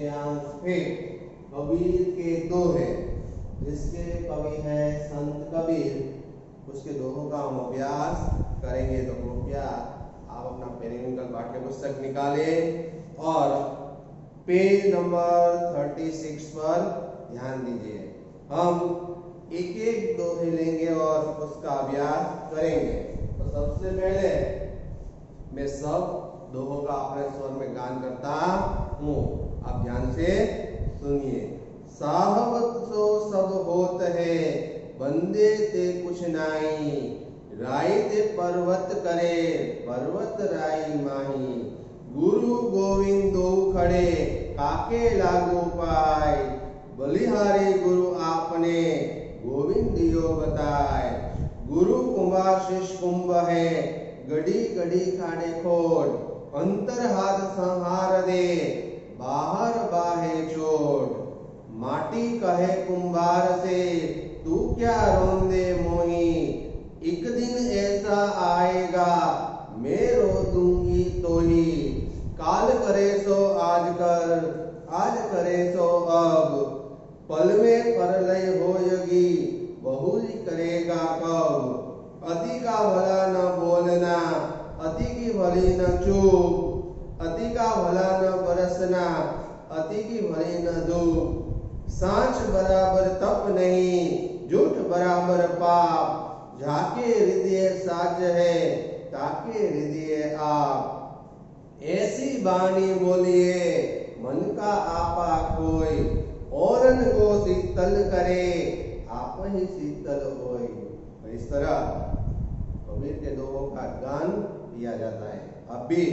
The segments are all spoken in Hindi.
पद्यांश है कबीर के दोहे, जिसके कवि है संत कबीर, उसके दोहों का हम अभ्यास करेंगे। तो कृपया आप अपना पेरिविंकल पाठ्य पुस्तक निकालें और पेज नंबर 36 पर ध्यान दीजिए। हम एक एक दोहे लेंगे और उसका अभ्यास करेंगे। तो सबसे पहले मैं सब दोहों का अपने स्वर में गान करता हूँ, आप ध्यान से सुनिए। साहब सो सब होत है, बंदे ते कुछ नाई, राई ते पर्वत करे, पर्वत राई माही, गुरु गोविंद दो खड़े, काके लागू पाय, बलिहारी गुरु आपने, गोविंद दियो बताए, गुरु कुंभाशीष कुंभ है, गड़ी गड़ी खाड़े खोट, अंतर हाथ संहार दे, बाहर बाहे चोट, माटी कहे कुंभार से, तू क्या रोंदे मोही, एक दिन ऐसा आएगा, मैं रो दूंगी तो ही, काल करे सो आज कर, आज करे सो अब, पल में परलय होयगी, बहुरी करेगा कब, अति का भला न बोलना, अति की भली न चूप, अति का भला न बरसना, अति की भली न धूप, सांच बराबर तप नहीं, झूठ बराबर पाप, झाके हृदय साच है, ताके हृदय आप, ऐसी बाणी बोलिए, मन का आपा खोई, औरन को शीतल करे, आप ही शीतल होई। तो इस तरह कबीर के दोहों का गान किया जाता है। अब भी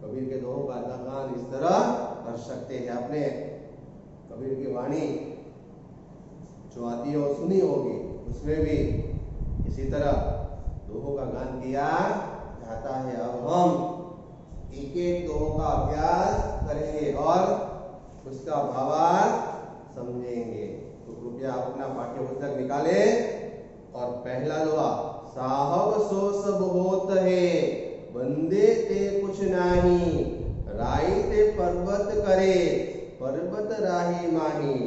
कबीर के दोहों का गान इस तरह कर सकते हैं। आपने कबीर की वाणी जो आती है और सुनी होगी, उसमें भी इसी तरह दोहों का गान किया जाता है। अब हम एक एक दोहों का अभ्यास करेंगे और उसका भावार्थ समझेंगे। तो कृपया आप अपना पाठ्य पुस्तक निकालें और पहला दोहा, साहब सो सब होत है, बंदे ते कुछ नाही, राई ते पर्वत करे, पर्वत राही माही।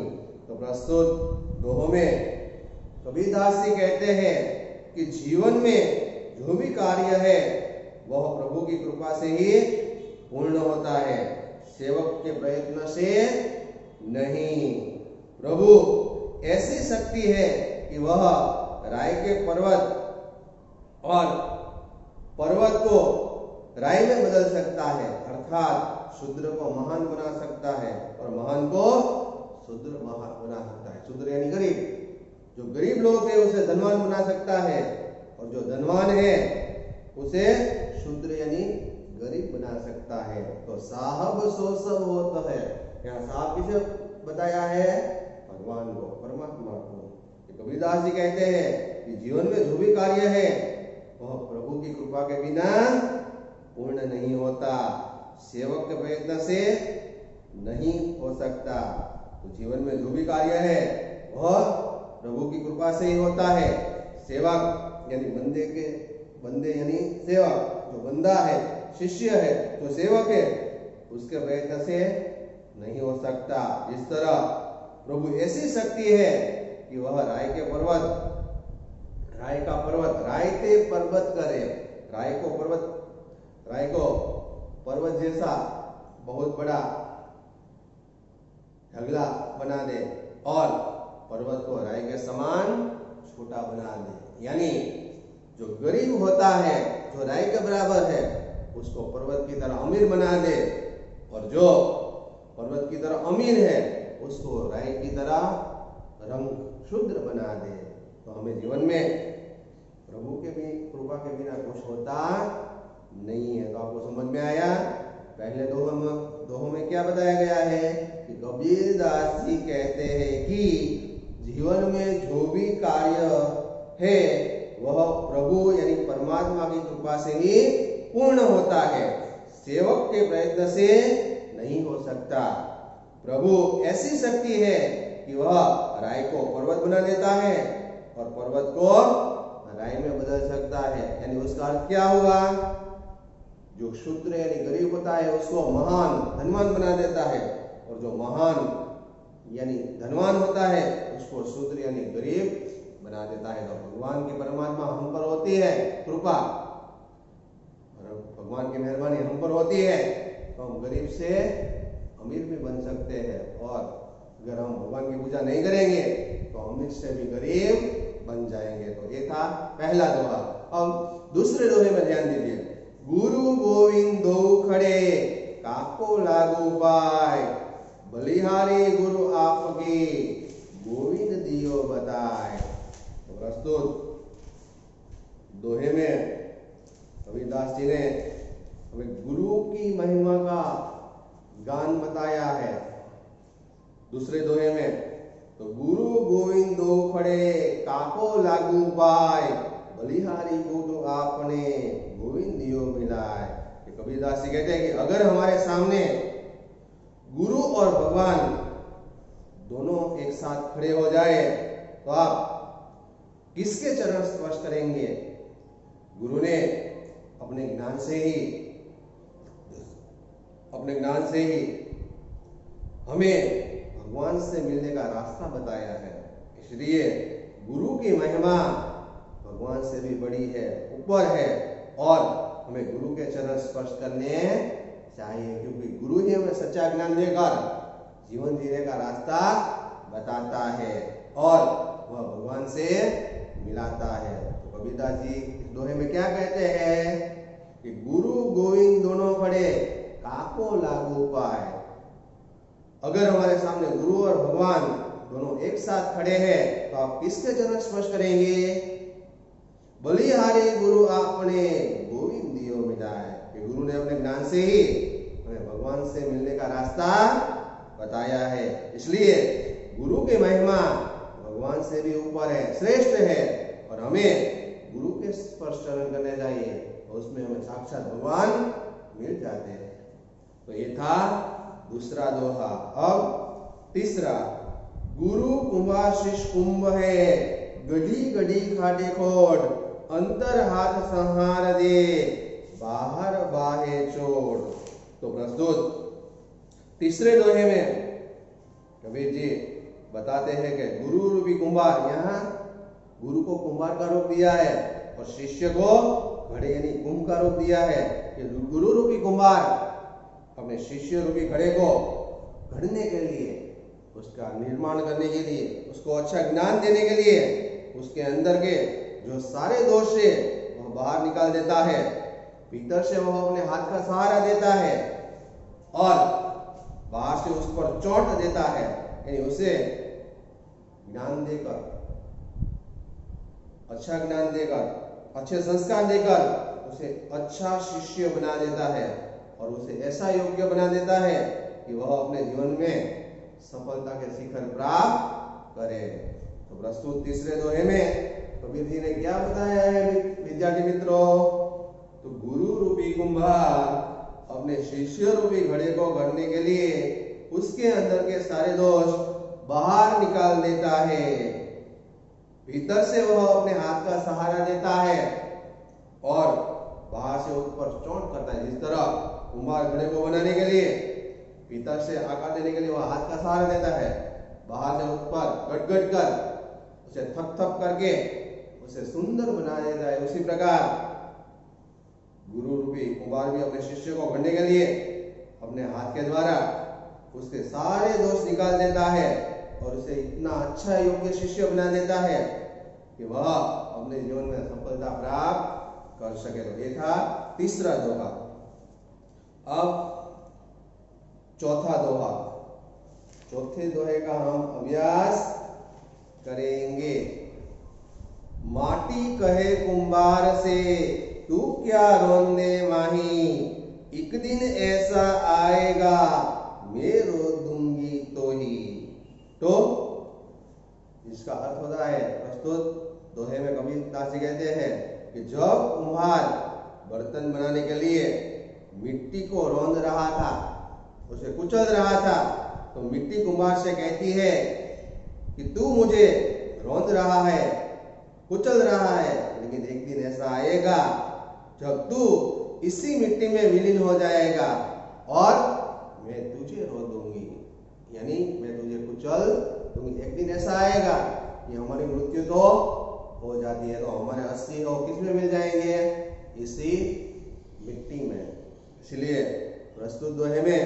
तो प्रस्तुत दोहों में कबीरदास जी कहते हैं कि जीवन में जो भी कार्य है वह प्रभु की कृपा से ही पूर्ण होता है, सेवक के प्रयत्न से नहीं। प्रभु ऐसी शक्ति है कि वह राय के पर्वत और पर्वत को राय में बदल सकता है, अर्थात शूद्र को महान बना सकता है और महान को शूद्र बना सकता है। शूद्र यानी गरीब, जो गरीब लोग है उसे धनवान बना सकता है और जो धनवान है उसे शूद्र यानी गरीब बना सकता है। तो साहब सो सब होता है, यहाँ साहब किसे बताया है? भगवान को, परमात्मा को। कबीरदास जी कहते हैं कि जीवन में जो भी कार्य है वह प्रभु की कृपा के बिना पूर्ण नहीं होता, सेवक के प्रयत्न से नहीं हो सकता। तो जीवन में जो भी कार्य है वह प्रभु की कृपा से ही होता है। सेवक यानी बंदे यानी सेवक, जो बंदा है, शिष्य है, जो सेवक है, उसके प्रयत्न से नहीं हो सकता। इस तरह प्रभु ऐसी शक्ति है कि वह राय का पर्वत राय के पर्वत करे, राय को पर्वत जैसा बहुत बड़ा ढगला बना दे और पर्वत को राय के समान छोटा बना दे। यानी जो गरीब होता है, जो राय के बराबर है, उसको पर्वत की तरह अमीर बना दे और जो पर्वत की तरह अमीर है उसको राय की तरह रंग शूद्र बना दे। तो हमें जीवन में प्रभु के भी कृपा के बिना कुछ होता नहीं है। तो आपको समझ में आया? पहले दोहों में क्या बताया गया है कि कबीरदास जी कहते हैं कि जीवन में जो भी कार्य है वह प्रभु यानी परमात्मा की कृपा से ही पूर्ण होता है, सेवक के प्रयत्न से नहीं हो सकता। प्रभु ऐसी शक्ति है कि वह राय को पर्वत बना देता है और पर्वत को राय में बदल सकता है। यानी उसका अर्थ क्या हुआ? जो शूद्र यानी गरीब होता है उसको महान धनवान बना देता है जो महान यानी धनवान होता है उसको शूद्र यानी गरीब बना देता है। तो भगवान की परमात्मा हम पर होती है कृपा, और भगवान की मेहरबानी हम पर होती है तो हम गरीब से अमीर भी बन सकते हैं, और अगर हम भगवान की पूजा नहीं करेंगे तो अमीर से भी गरीब बन जाएंगे। तो ये था पहला दोहा। अब दूसरे दोहे में ध्यान दीजिए। गुरु गोविंद दो खड़े काको लागू पाए, बलिहारी गुरु आपकी गोविंद दियो बताए। तो प्रस्तुत दोहे में कबीरदास जी ने हमें गुरु की महिमा का गान बताया है। दूसरे दोहे में तो गुरु गोविंद दो खड़े काको लागू पाए, बलिहारी गुरु आपने गोविंद दियो मिलाए। कबीरदास जी कहते हैं कि अगर हमारे सामने गुरु और भगवान दोनों एक साथ खड़े हो जाए तो आप किसके चरण स्पर्श करेंगे? गुरु ने अपने ज्ञान से ही हमें भगवान से मिलने का रास्ता बताया है, इसलिए गुरु की महिमा भगवान से भी बड़ी है, ऊपर है, और हमें गुरु के चरण स्पर्श करने चाहिए, क्योंकि गुरु ही हमें सच्चा ज्ञान देकर जीवन जीने का रास्ता बताता है और वह भगवान से मिलाता है। तो कबीरदास जी इस दोहे में क्या कहते हैं कि गुरु गोविंद दोनों खड़े काको लागू पाए। अगर हमारे सामने गुरु और भगवान दोनों एक साथ खड़े हैं तो आप किसके चरण स्पर्श करेंगे? बलिहारी गुरु आपने गोविंद दियो मिलाए, कि गुरु ने अपने ज्ञान से ही हमें भगवान से मिलने का रास्ता बताया है, इसलिए गुरु की महिमा भगवान से भी ऊपर है, श्रेष्ठ है, और हमें गुरु के स्पर्श चरण करने चाहिए और उसमें हमें साक्षात भगवान मिल जाते हैं। तो ये था दूसरा दोहा। अब तीसरा, गुरु कुंभाशीष कुंभ है, गढ़ी गढ़ी खाटे खोट, अंतर हाथ संहार दे, बाहर बाहे चोट। तो प्रस्तुत तीसरे दोहे में कबीर जी बताते हैं कि गुरु रूपी कुंभार, यहाँ गुरु को कुंभार का रूप दिया है और शिष्य को घड़े यानी कुंभ का रूप दिया है। कि गुरु रूपी कुंभार अपने शिष्य रूपी घड़े को घड़ने के लिए, उसका निर्माण करने के लिए, उसको अच्छा ज्ञान देने के लिए, उसके अंदर के जो सारे दोष है वह बाहर निकाल देता है, भीतर से वह अपने हाथ का सहारा देता है और बाहर से उस पर चोट देता है, यानी उसे ज्ञान देकर, अच्छा ज्ञान देकर, अच्छे संस्कार देकर उसे अच्छा शिष्य बना देता है और उसे ऐसा योग्य बना देता है कि वह अपने जीवन में सफलता के शिखर प्राप्त करे। तो प्रस्तुत तीसरे दोहे में कबीर जी ने क्या बताया है विद्यार्थी मित्रों? तो गुरु रूपी कुंभार अपने शिष्य रूपी घड़े को गढ़ने के लिए उसके अंदर के सारे दोष बाहर निकाल देता है, भीतर से वह अपने हाथ का सहारा देता है और बाहर से ऊपर चोट करता है। जिस तरह कुंभार घड़े को बनाने के लिए भीतर से आकार देने के लिए वह हाथ का सहारा देता है, बाहर से ऊपर गट-गट कर उसे थप-थप करके उसे सुंदर बना देता है, उसी प्रकार गुरु रूपी कुंभार भी अपने शिष्य को गढ़ने के लिए अपने हाथ के द्वारा उसके सारे दोष निकाल देता है और उसे इतना अच्छा योग्य शिष्य बना देता है कि वह अपने जीवन में सफलता प्राप्त कर सके। तो ये था तीसरा दोहा। अब चौथा दोहा, चौथे दोहे का हम अभ्यास करेंगे। माटी कहे कुंभार से तू क्या रोंदे माही, एक दिन ऐसा आएगा मैं रो दूंगी तो ही। तो इसका अर्थ होता है, प्रस्तुत दोहे में कबीरदास जी कहते हैं कि जब कुम्हार बर्तन बनाने के लिए मिट्टी को रौंद रहा था, उसे कुचल रहा था, तो मिट्टी कुम्हार से कहती है कि तू मुझे रौंद रहा है, कुचल रहा है, लेकिन एक दिन ऐसा आएगा जब तू इसी मिट्टी में विलीन हो जाएगा और मैं तुझे रो दूंगी। यानी मैं तुझे कुचल दूंगी। एक दिन ऐसा आएगा कि हमारी मृत्यु तो हो जाती है, तो हमारे अस्थि हो किस में मिल जाएंगे? इसी मिट्टी में। इसलिए प्रस्तुत दोहे में,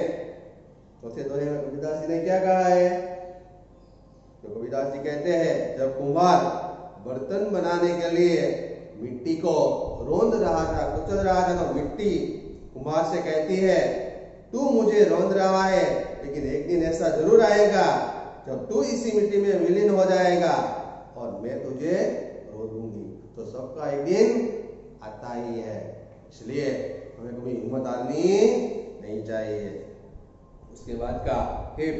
चौथे दोहे में कबीरदास जी ने क्या कहा है? तो कबीरदास जी कहते हैं, जब कुम्हार बर्तन बनाने के लिए मिट्टी को रोंद रहा था, कुचल रहा था, तो मिट्टी कुम्हार से कहती है, तू मुझे रोंद रहा है, लेकिन एक दिन ऐसा जरूर आएगा जब तू इसी मिट्टी में विलीन हो जाएगा और मैं तुझे रो दूंगी। तो सबका एक दिन आता ही है, इसलिए हमें कभी हिम्मत हारनी नहीं चाहिए। उसके बाद का फिर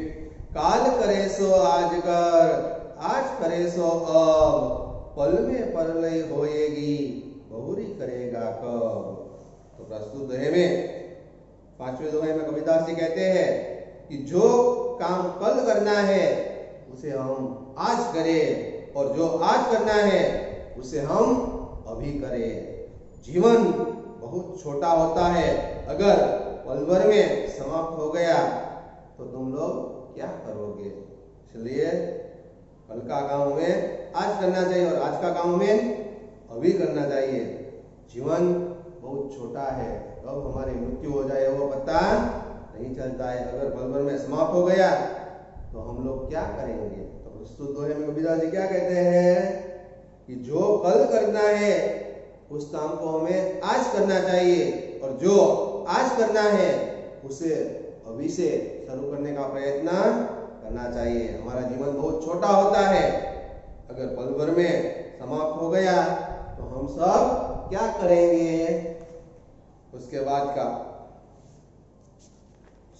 काल करे सो आज कर, आज करे सो अब, पल में परलय होएगी, बहुरी करेगा कब। तो प्रस्तुत दोहे में, पांचवें दोहे में कबीरदास जी कहते हैं कि जो काम कल करना है उसे हम आज करें, और जो आज करना है उसे हम अभी करें। जीवन बहुत छोटा होता है, अगर पल भर में समाप्त हो गया तो तुम लोग क्या करोगे? इसलिए कल का काम हमें आज करना चाहिए और आज का काम हमें अभी करना चाहिए। जीवन बहुत छोटा है, कब हमारी मृत्यु हो जाए वो पता नहीं चलता है। अगर पल भर में समाप्त हो गया तो हम लोग क्या करेंगे? तो प्रस्तुत दोहे में कबीरदास जी क्या कहते हैं कि जो कल करना है उस काम को हमें आज करना चाहिए, और जो आज करना है उसे अभी से शुरू करने का प्रयत्न करना चाहिए। हमारा जीवन बहुत छोटा होता है, अगर पल भर में समाप्त हो गया तो हम सब क्या करेंगे? उसके बाद का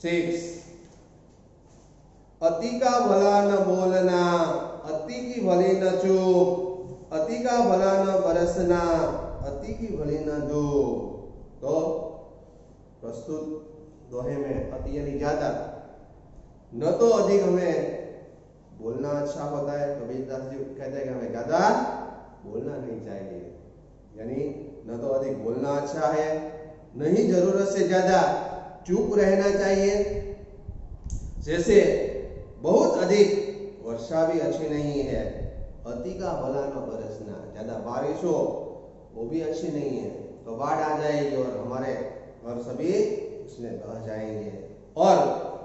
6, अति का भला न बोलना, अति की भली न चूप, अति का भला न बरसना, अति की भली न धूप। तो प्रस्तुत दोहे में अति यानी ज्यादा, न तो अधिक हमें बोलना अच्छा होता है। कबीरदास जी कहते हैं कि हमें ज्यादा बोलना नहीं चाहिए, यानी न तो अधिक बोलना अच्छा है, नहीं जरूरत से ज्यादा चुप रहना चाहिए। जैसे बहुत अधिक वर्षा भी अच्छी नहीं है, अति का भला न बरसना, ज्यादा बारिश हो वो भी अच्छी नहीं है, तो बाढ़ आ जाएगी और हमारे घर सभी उसमें बह जाएंगे। और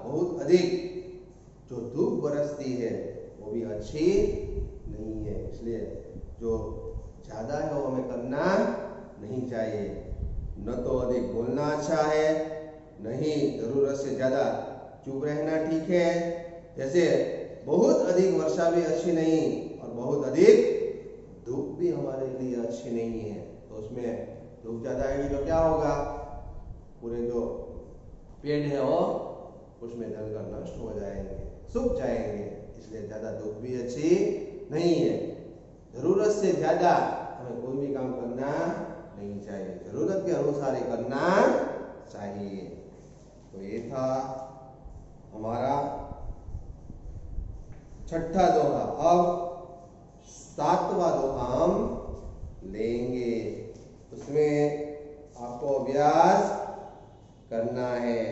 बहुत अधिक जो धूप बरसती है वो भी अच्छी नहीं है, इसलिए जो ज्यादा है वो हमें करना नहीं चाहिए। न तो अधिक बोलना अच्छा है, नहीं जरूरत से ज्यादा चुप रहना ठीक है। जैसे बहुत अधिक वर्षा भी अच्छी नहीं और बहुत अधिक धूप भी हमारे लिए अच्छी नहीं है, तो उसमें धूप ज्यादा आएगी तो क्या होगा? पूरे जो पेड़ है वो उसमें जलकर नष्ट हो जाएंगे, सूख जाएंगे। इसलिए ज्यादा धूप भी अच्छी नहीं है। जरूरत से ज्यादा हमें कोई भी काम करना नहीं चाहिए, जरूरत के अनुसार ही करना चाहिए। तो ये था हमारा छठा दोहा। अब 7वां दोहा हम लेंगे, उसमें आपको अभ्यास करना है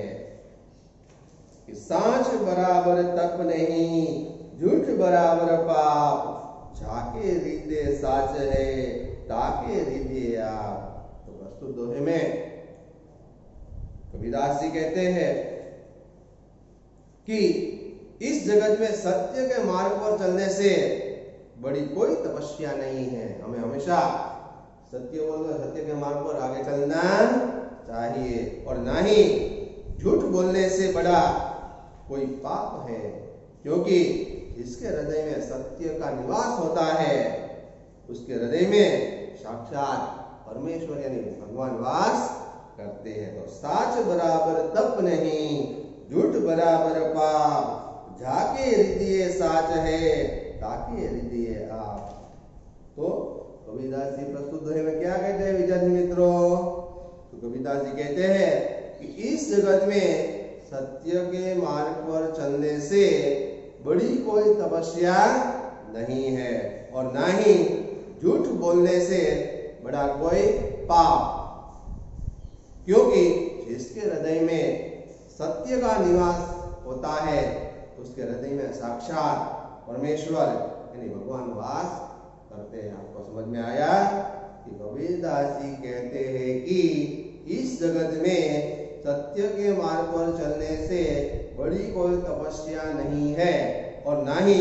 कि सांच बराबर तप नहीं, झूठ बराबर पाप, जाके हृदय साच है, ताके हृदय आप। तो प्रस्तुत दोहे में कबीरदास जी कहते हैं कि इस जगत में सत्य के मार्ग पर चलने से बड़ी कोई तपस्या नहीं है। हमें हमेशा सत्य बोलकर सत्य के मार्ग पर आगे चलना चाहिए, और ना ही झूठ बोलने से बड़ा कोई पाप है, क्योंकि जिसके हृदय में सत्य का निवास होता है उसके हृदय में साक्षात परमेश्वर यानी भगवान वास करते हैं। तो साच बराबर तप नहीं, झूठ बराबर पाप, जाके हृदय साच है, ताके हृदय आप। तो कबीरदास जी प्रस्तुत दोहे में क्या कहते हैं विद्यार्थी मित्रों? तो कबीरदास जी कहते हैं कि इस जगत में सत्य के मार्ग पर चलने से बड़ी कोई तपस्या नहीं है, और ना ही झूठ बोलने से बड़ा कोई पाप, क्योंकि जिसके हृदय में सत्य का निवास होता है उसके हृदय में साक्षात परमेश्वर यानी भगवान वास करते हैं। आपको समझ में आया कि कबीरदास जी कहते हैं कि इस जगत में सत्य के मार्ग पर चलने से बड़ी कोई तपस्या नहीं है और ना ही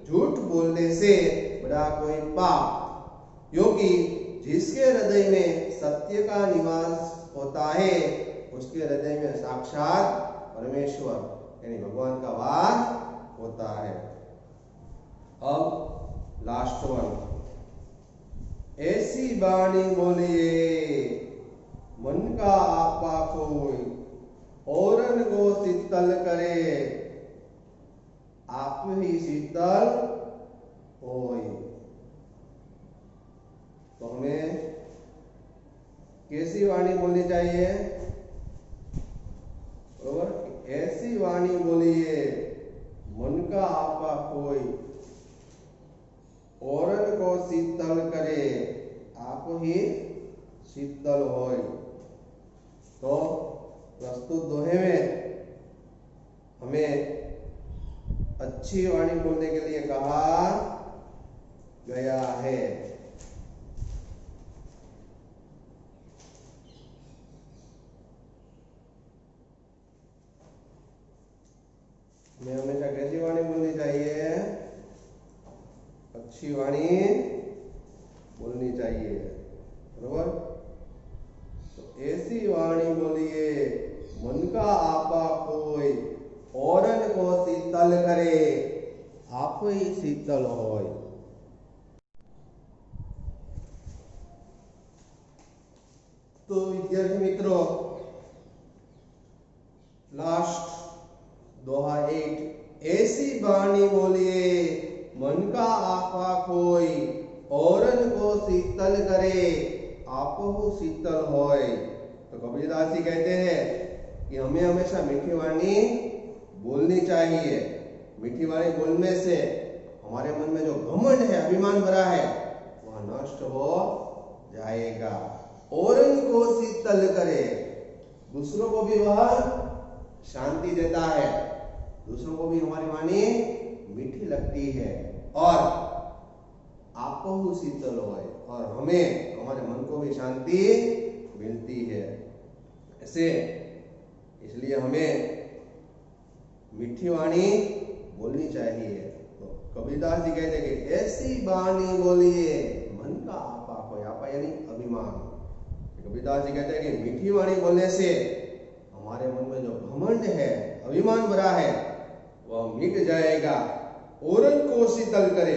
झूठ बोलने से बड़ा कोई पाप, क्योंकि जिसके हृदय में सत्य का निवास होता है उसके हृदय में साक्षात परमेश्वर यानी भगवान का वास होता है। अब लास्ट वन, ऐसी वाणी बोलिए मन का आपा कोई औरन को शीतल करे आप ही शीतल होय। तो हमें कैसी वाणी बोलनी चाहिए? बरोबर, ऐसी वाणी बोलिए मन का आपा कोई औरन को शीतल करे आप ही शीतल होय। तो प्रस्तुत दोहे में हमें अच्छी वाणी बोलने के लिए कहा गया है। हमें हमेशा कैसी वाणी बोलनी चाहिए? अच्छी वाणी बोलनी चाहिए, बरोबर। तो ऐसी वाणी बोलिए मन का आपा कोई औरन को शीतल करे आप ही शीतल होय। तो विद्यार्थी मित्रों, लास्ट दोहा 8, ऐसी वाणी बोलिए मन का आपा कोई औरन को शीतल करे आप हो शीतल होय। तो कबीरदास जी कहते हैं कि हमें हमेशा मीठी वाणी बोलनी चाहिए। मीठी वाणी बोलने से हमारे मन में जो घमंड है, अभिमान भरा है, वह नष्ट हो जाएगा। औरन को शीतल करे, दूसरों को भी वह शांति देता है, दूसरों को भी हमारी वाणी मीठी लगती है और आपको शीतल होए और हमें हमारे मन को भी शांति मिलती है। ऐसे इसलिए हमें मीठी वाणी बोलनी चाहिए। तो कबीरदास जी कहते हैं कि ऐसी वाणी बोलिए मन का आपा कोई, आपा यानी अभिमान। कबीरदास जी कहते हैं कि मीठी वाणी बोलने से हमारे मन में जो घमंड है, अभिमान भरा है, वह मिट जाएगा। औरन को शीतल करे,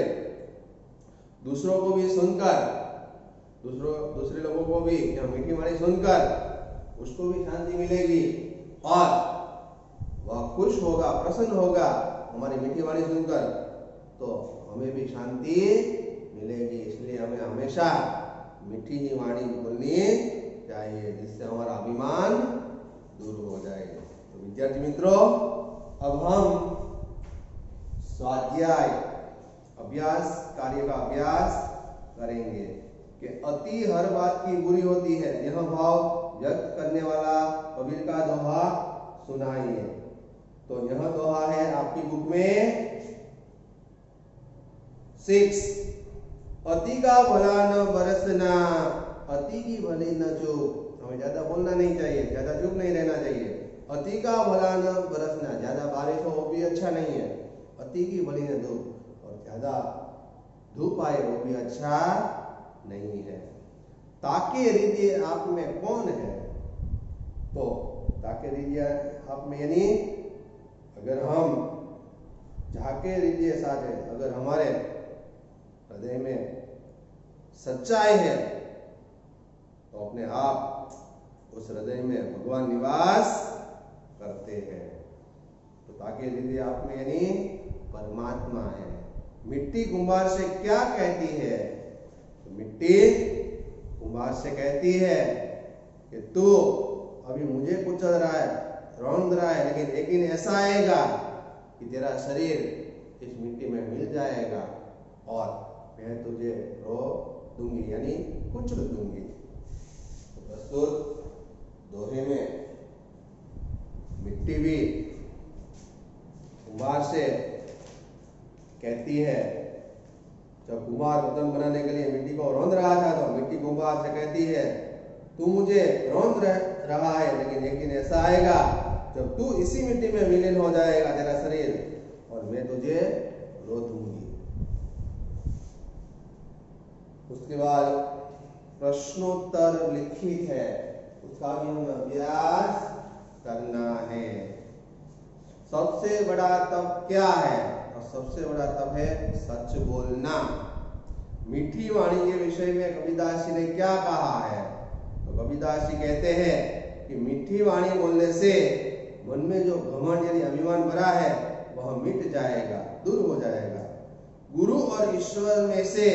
दूसरों को भी सुनकर, दूसरे लोगों को भी मीठी वाणी सुनकर उसको भी शांति मिलेगी और वह खुश होगा, प्रसन्न होगा हमारी मीठी वाणी सुनकर, तो हमें भी शांति मिलेगी। इसलिए हमें हमेशा मीठी ही वाणी बोलनी चाहिए, जिससे हमारा अभिमान दूर हो जाएगा। तो विद्यार्थी मित्रों, अब हम स्वाध्याय अभ्यास कार्य का अभ्यास करेंगे कि अति हर बात की बुरी होती है, यह भाव व्यक्त करने वाला कबीर का दोहा सुनाइए। तो यह दोहा है आपकी बुक में 6, अति का भला न बरसना अति की भली न चूक। हमें ज्यादा बोलना नहीं चाहिए, ज्यादा चुप नहीं रहना चाहिए। अति का भला न बरसना, ज्यादा बारिश हो वो भी अच्छा नहीं है, अति की भली न धूप, और ज्यादा धूप आए वो भी अच्छा नहीं है। ताके रीजिए आप में कौन है? तो ताके रीजिए आप में यानी अगर हम झाके रीजिए साथे, अगर हमारे हृदय में सच्चाई है तो अपने आप उस हृदय में भगवान निवास करते हैं। तो ताके रीजिए आप में यानी परमात्मा है। मिट्टी कुंभार से क्या कहती है? तो मिट्टी कुंभार से कहती है कि तू अभी मुझे कुचल रहा है, रौंद रहा है, लेकिन एक दिन ऐसा आएगा कि तेरा शरीर इस मिट्टी में मिल जाएगा और मैं तुझे रो दूंगी यानी कुचल दूंगी। तो प्रस्तुत दोहे में मिट्टी भी कुम्हार से कहती है, जब कुम्हार बर्तन बनाने के लिए मिट्टी को रौंद रहा था तो मिट्टी कुम्हार से कहती है, तू मुझे रौंद रहा है, लेकिन एक दिन ऐसा आएगा जब तू इसी मिट्टी में विलीन हो जाएगा तेरा शरीर, और मैं तुझे रो दूंगी। उसके बाद प्रश्नोत्तर लिखित है, उसका भी हमें अभ्यास करना है। सबसे बड़ा तप क्या है? और सबसे बड़ा तप है सच बोलना। मीठी वाणी के विषय में कबीरदास जी ने क्या कहा है? तो कबीरदास जी कहते हैं कि मीठी वाणी बोलने से मन में जो घमंड यानी अभिमान भरा है वह मिट जाएगा, दूर हो जाएगा। गुरु और ईश्वर में से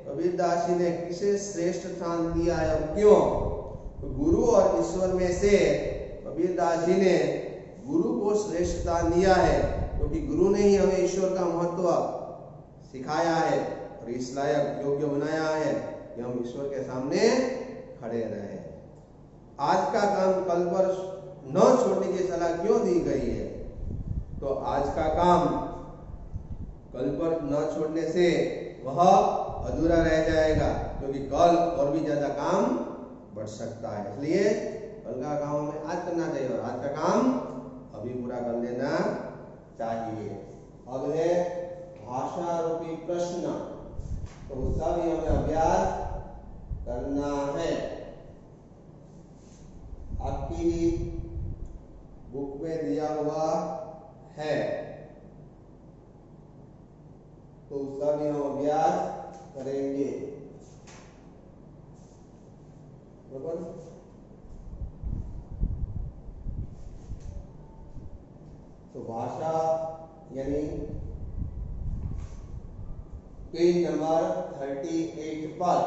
कबीरदास जी ने किसे श्रेष्ठ स्थान दिया है और क्यों? तो गुरु और ईश्वर में से कबीरदास जी ने गुरु को श्रेष्ठ स्थान दिया है, क्योंकि गुरु ने ही हमें ईश्वर का महत्व सिखाया है और इस लायक योग्य बनाया है कि हम ईश्वर के सामने खड़े रहे। आज का काम कल पर न छोड़ने की सलाह क्यों दी गई है? तो आज का काम कल पर न छोड़ने से वह अधूरा रह जाएगा, क्योंकि कल और भी ज्यादा काम बढ़ सकता है। इसलिए कल का काम हमें आज करना चाहिए और आज का काम अभी पूरा कर लेना चाहिए। अब है भाषा रूपी प्रश्न, तो उसका भी हमें अभ्यास करना है। आपकी बुक में दिया हुआ है, तो उसका भी हम अभ्यास करेंगे। बराबर? तो भाषा यानी पेज नंबर 38 पर,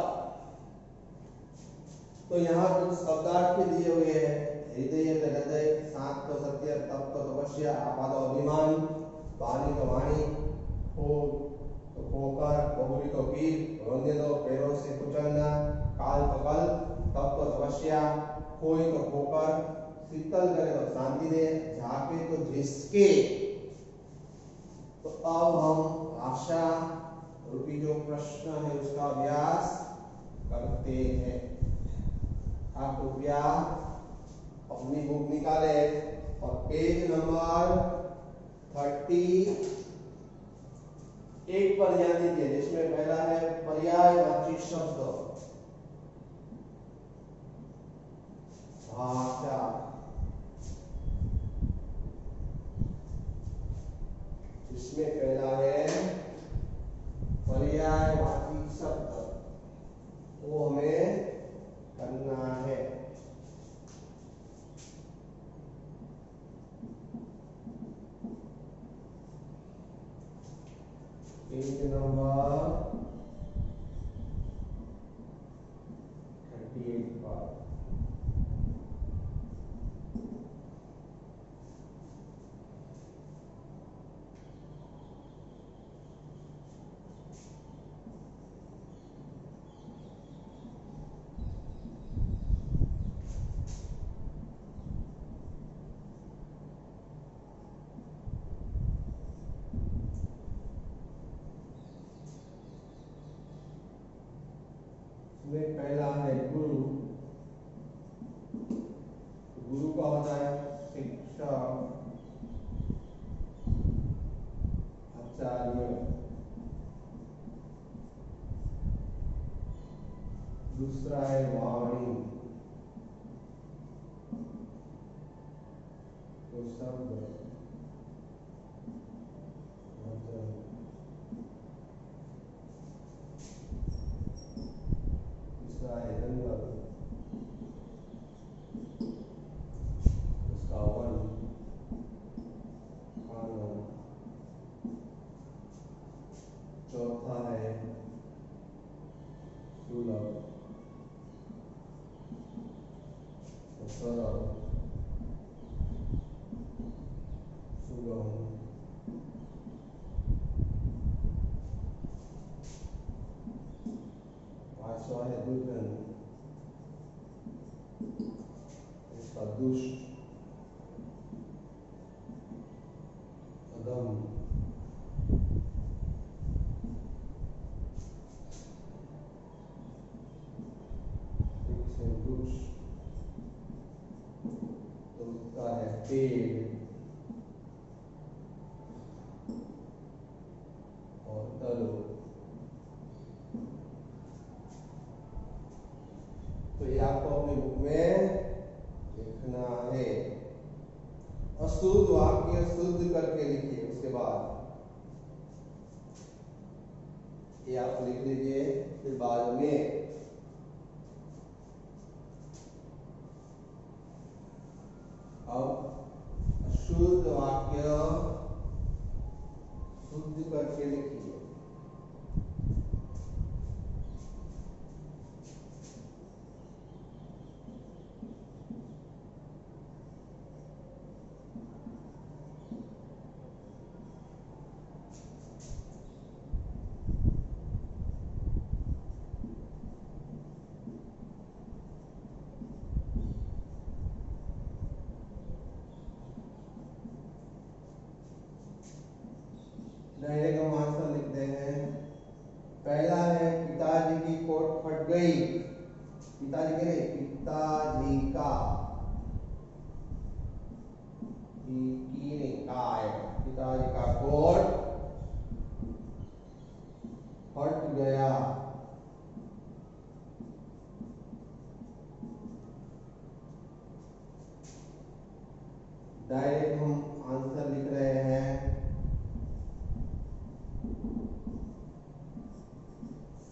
तो यहाँ कुछ शब्दार्थ भी दिए हुए हैं। हृदय हृदय, सात तो सत्य, तप तो तपस्या, आपाद अभिमान, वाणी तो वाणी, तो पोकर, बहुरी तो पीर, रोंदे तो पैरों से कुचलना, काल तो कल, तप तो तपस्या, खोई तो पोकर, शीतल करे तो शांति दे, झाके तो झिसके। तो अब हम भाषा रूपी जो प्रश्न है उसका अभ्यास करते हैं। आप कृपया अपनी बुक निकाले और पेज नंबर 38 पर ध्यान दीजिए, जिसमें पहला है पर्यायवाची शब्द भाषा। इसमें पहला है पर्यायवाची शब्द, वो हमें करना है। पेज नंबर 38 पर में पहला है गुरु। गुरु का होता है शिक्षक, आचार्य। दूसरा है वाणी, तो शब्द। तीसरा है दंडवत, उसका वन, कानून। चौथा है सुलभ, सरल, सुगम। पांचवा है दुर्गंध, इसका दुष्ट, अधम, पेड़ और तरुण। तो ये आपको अपनी बुक में लिखना है। अशुद्ध वाक्य शुद्ध करके लिखिए। उसके बाद ये आप लिख लीजिए। फिर बाद में अब अशुद्ध वाक्य शुद्ध करके लिखिए। डायरेक्ट हम आंसर लिखते हैं। पहला है पिताजी की कोट फट गई। पिताजी के नहीं, पिताजी का, की नहीं, का आएगा। पिताजी का कोट फट गया। डायरेक्ट हम आंसर लिख रहे हैं।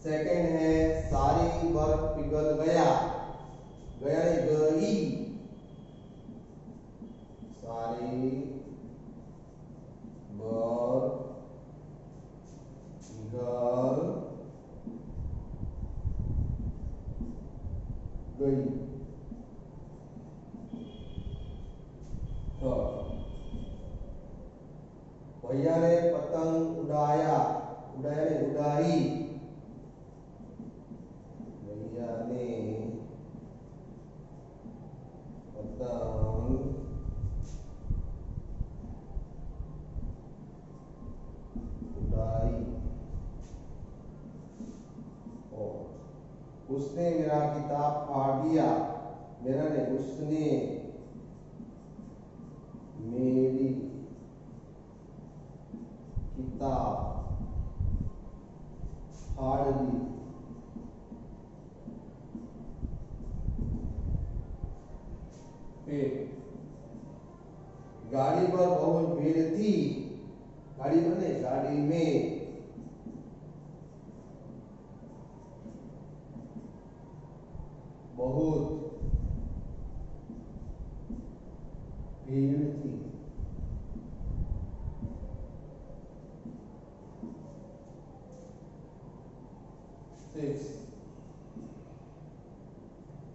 सेकंड है सारी बर्फ पिघल गया। गया नहीं, गई। सारी बर्फ पिघल गई। भैया ने पतंग उड़ाया। उड़ाया नहीं, उड़ाई। भैया ने पतंग उड़ाई। और उसने मेरा किताब फाड़ दिया। मेरा नहीं, उसने मेरी किताब फाड़ दी। फिर गाड़ी पर बहुत भीड़ थी। गाड़ी पर नहीं, गाड़ी में बहुत भीड़ थी।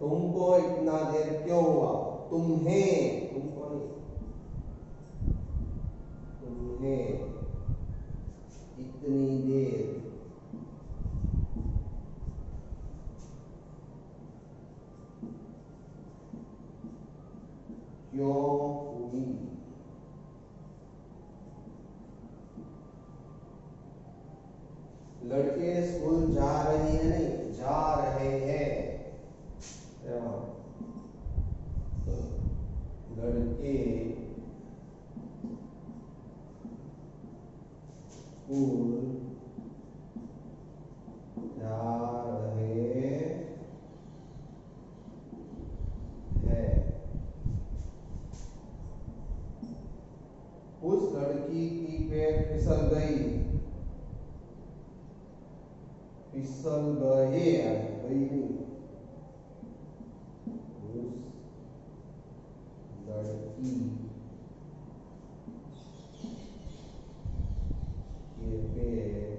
तुमको इतना देर क्यों हुआ? तुम्हें, तुमको नहीं, तुम्हें इतनी देर क्यों हुई? लड़के स्कूल जा रही है नहीं, जा रहे हैं। लड़के स्कूल जा रहे हैं। उस लड़की की पैर फिसल गई। फिसल गए, गई नहीं। उस लड़की के पैर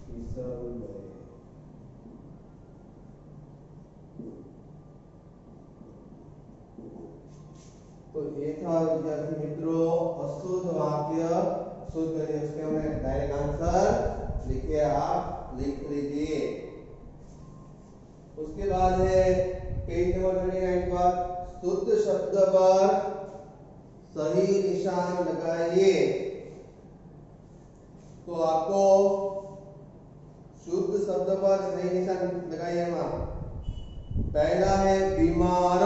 फिसल गए। तो ये था विद्यार्थी मित्रों अशुद्ध वाक्य शुद्ध करिए। उसके हमने डायरेक्ट आंसर लिखिए, आप लिख लीजिए। उसके बाद है पेज नंबर 29 पर शुद्ध शब्द पर सही निशान लगाइए। तो आपको शुद्ध शब्द पर सही निशान लगाइए। वहां पहला है बीमार,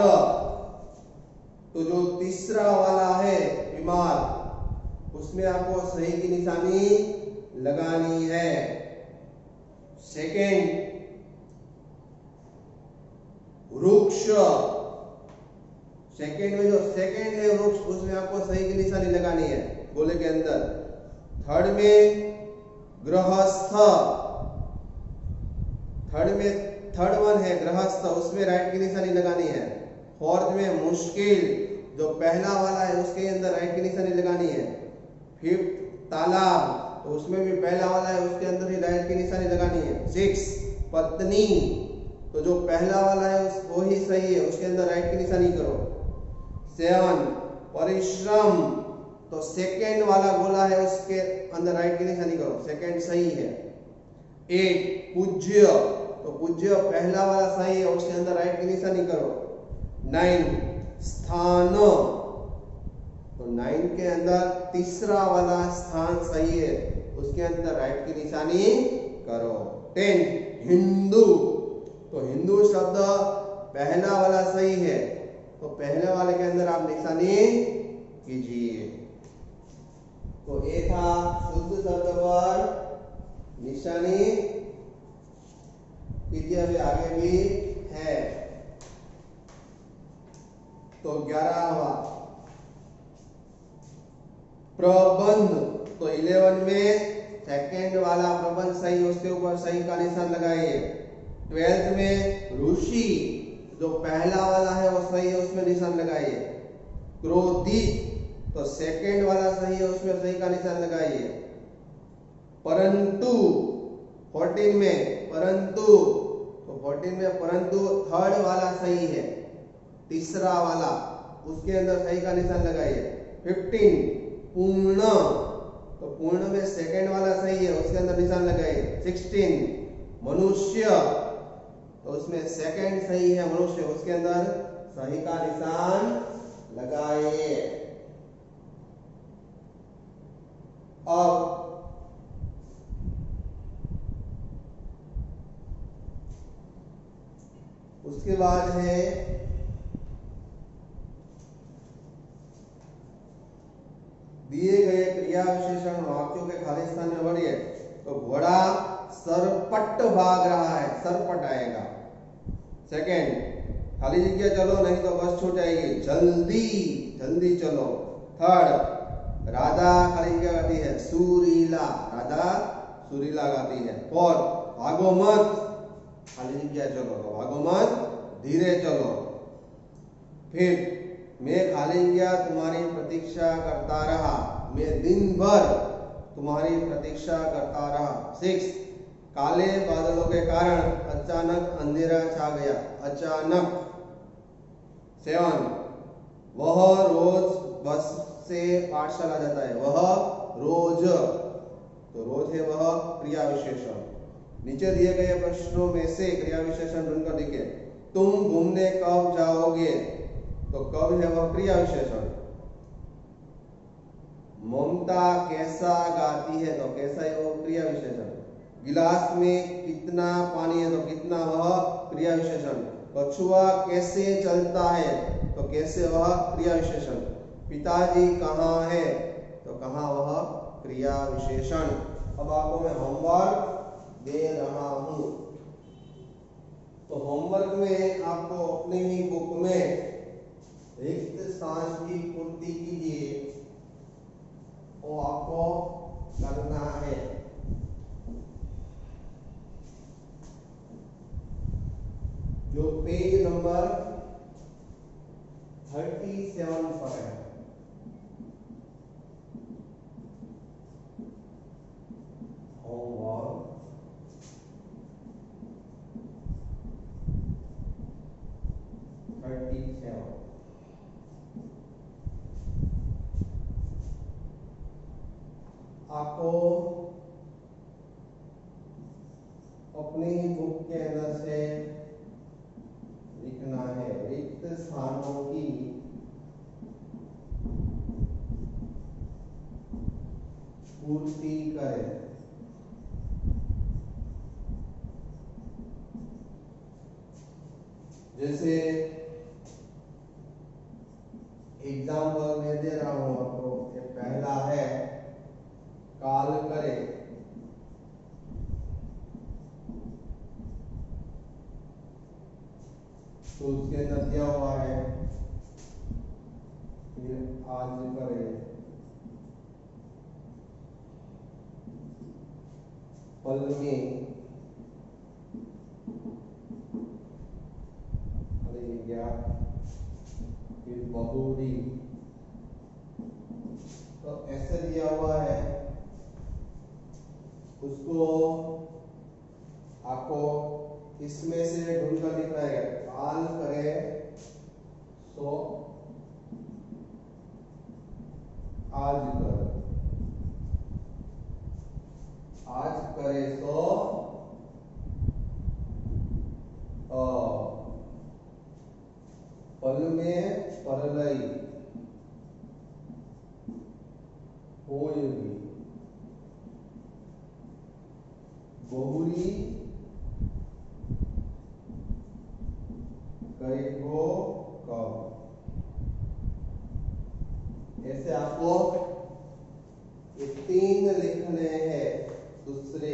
तो जो तीसरा वाला है बीमार उसमें आपको सही की निशानी लगानी है। सेकंड वृक्ष, सेकंड में जो सेकंड है वृक्ष उसमें आपको सही की निशानी लगानी है गोले के अंदर। थर्ड में गृहस्थ, थर्ड वन है गृहस्थ, उसमें राइट की निशानी लगानी है। फोर्थ में मुश्किल, जो पहला वाला है उसके अंदर राइट की निशानी लगानी है। फिफ्थ तालाब, तो उसमें भी पहला वाला है उसके अंदर ही राइट की निशानी लगानी है। सिक्स पत्नी, तो जो पहला वाला है वो ही सही है, उसके अंदर राइट की निशानी करो। सेवन परिश्रम, तो सेकेंड वाला गोला है उसके अंदर राइट की निशानी करो, सेकेंड सही है। एट पूज्य, तो पूज्य पहला वाला सही है, उसके अंदर राइट की निशानी करो। नाइन स्थान, तो नाइन के अंदर तीसरा वाला स्थान सही है, उसके अंदर राइट की निशानी करो। 10 हिंदू, तो हिंदू शब्द पहला वाला सही है, तो पहले वाले के अंदर आप निशानी कीजिए। तो ये था शुद्ध शब्द पर निशानी कीजिए। अभी आगे भी है। तो 11वां प्रबंध, तो 11 में सेकंड वाला प्रबंध सही, उसके ऊपर सही का निशान लगाइए। 12th में ऋषि, जो पहला वाला है वो सही है, उसमें निशान लगाइए। क्रोधित, तो सेकंड वाला सही है, उसमें सही का निशान लगाइए। परंतु 14 में परंतु, तो 14 में परंतु थर्ड वाला सही है, तीसरा वाला उसके अंदर सही का निशान लगाइए। 15 पूर्ण, तो पूर्ण में सेकंड वाला सही है, उसके अंदर निशान लगाइए। 16 मनुष्य, तो उसमें सेकंड सही है मनुष्य, उसके अंदर सही का निशान लगाइए। अब उसके बाद है दिए गए क्रिया विशेषण वाक्यों के खाली स्थान में भरिए। तो घोड़ा सरपट भाग रहा है, सरपट आएगा। सेकंड खाली जगह चलो नहीं तो बस छूट जाएगी, जल्दी जल्दी चलो। थर्ड राधा खाली जगह गाती है, सुरीला, राधा सुरीला गाती है। फोर्थ भागो मत, खाली जगह चलो तो भागो मत, धीरे चलो। फिर मैं खाली जगह तुम्हारी प्रतीक्षा करता रहा, मैं दिन भर तुम्हारी प्रतीक्षा करता रहा। 6 काले बादलों के कारण अचानक अंधेरा छा गया, अचानक। 7 वह रोज बस से पाठशाला जाता है, वह रोज, तो रोज है वह क्रिया विशेषण। नीचे दिए गए प्रश्नों में से क्रिया विशेषण ढूंढकर लिखिए। तुम घूमने कब जाओगे, तो कब है वह क्रिया विशेषण। ममता कैसा गाती है, तो कैसा है वो क्रिया विशेषण। गिलास में कितना पानी है, तो कितना वह क्रिया विशेषण। कछुआ कैसे चलता है, तो कैसे वह क्रिया विशेषण। पिताजी कहाँ है, तो कहाँ वह क्रिया विशेषण। अब आपको मैं होमवर्क दे रहा हूं, तो होमवर्क में आपको अपनी ही बुक में रिक्त स्थान की पूर्ति कीजिए, वो आपको करना है। जो पेज नंबर 37 पर है। होमवर्क आपको अपनी बुक के अंदर से लिखना है, रिक्त स्थानों की पूर्ति करें। जैसे एग्जाम्पल मैं दे रहा हूं आपको। ये पहला है काल करे, तो उसके अंदर दिया हुआ है फिर आज करे, पल में, अरे क्या, फिर बहुरी, तो ऐसे दिया हुआ है। उसको आपको इसमें से ढूंढ कर लिखना है। काल करे सो आज कर, आज करे सो पल में परलई होयगी, बहुरी करेगो कब। ऐसे आपको ये 3 लिखने हैं दूसरे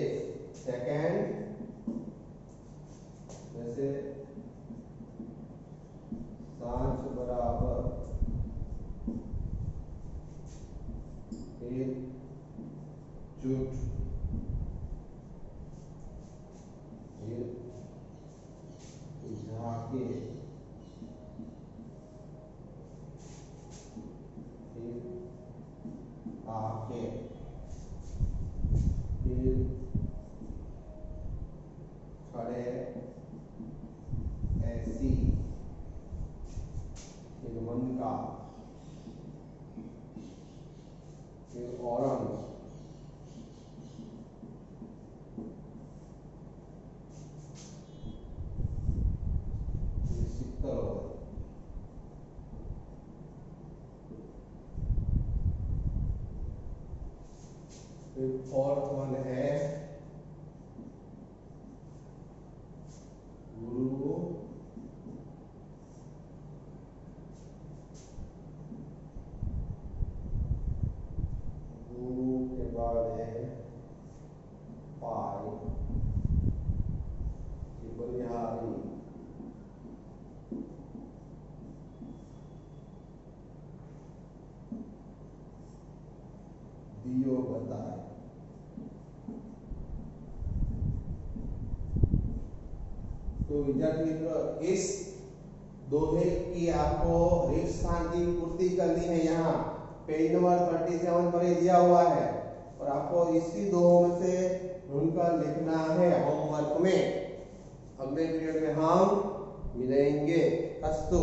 सेकंड। जैसे सांझ बराबर एक जुट, फिर झाके, फिर आके, फिर खड़े ऐसी, फिर मन का, फिर औरंग, फिर शीतल। फिर फोर्थ वन है गुरु, गुरु के बाद है पाई, बलिहारी, दियो बताए। तो विद्यार्थी मित्रों, इस दोहे की आपको रिक्त स्थान की पूर्ति करनी है। यहाँ पेज नंबर 37 पर दिया हुआ है और आपको इसी दोहों में से ढूंढकर लिखना है होमवर्क में। अगले पीरियड में हम मिलेंगे। अस्तु।